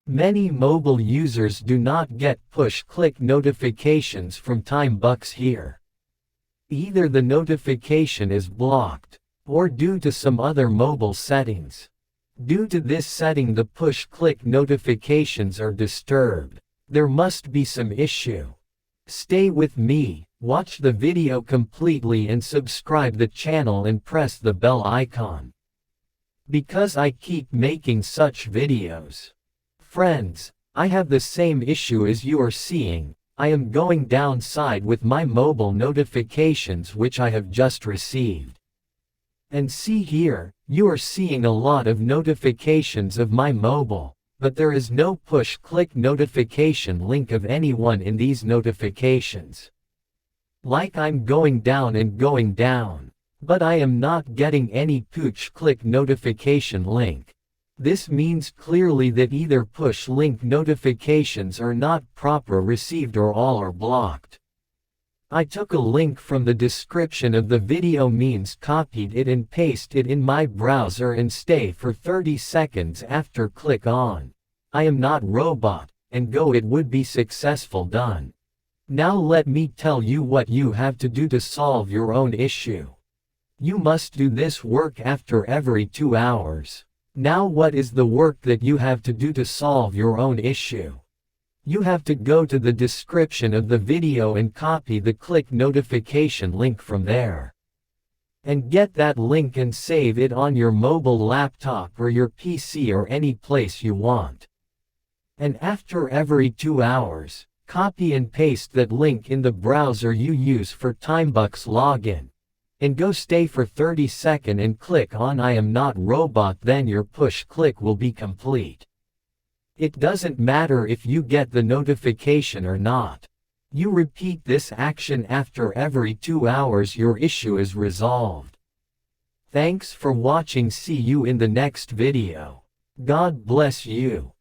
Many mobile users do not get push-click notifications from timebucks here. Either the notification is blocked, or due to some other mobile settings. Due to this setting, the push-click notifications are disturbed. There must be some issue. Stay with me, watch the video completely and subscribe the channel and press the bell icon, because I keep making such videos. Friends, I have the same issue as you are seeing. I am going downside with my mobile notifications which I have just received. And see here, you are seeing a lot of notifications of my mobile, but there is no push-click notification link of anyone in these notifications. Like I'm going down and going down, but I am not getting any push-click notification link. This means clearly that either push link notifications are not proper received or all are blocked. I took a link from the description of the video, means copied it and pasted it in my browser and stay for 30 seconds after click on I am not robot and go, it would be successful done. Now let me tell you what you have to do to solve your own issue. You must do this work after every 2 hours. Now what is the work that you have to do to solve your own issue? You have to go to the description of the video and copy the click notification link from there. And get that link and save it on your mobile laptop or your PC or any place you want. And after every 2 hours, copy and paste that link in the browser you use for timebucks login. And go stay for 30 seconds and click on I am not robot, then your push click will be complete. It doesn't matter if you get the notification or not. You repeat this action after every 2 hours, your issue is resolved. Thanks for watching, see you in the next video. God bless you.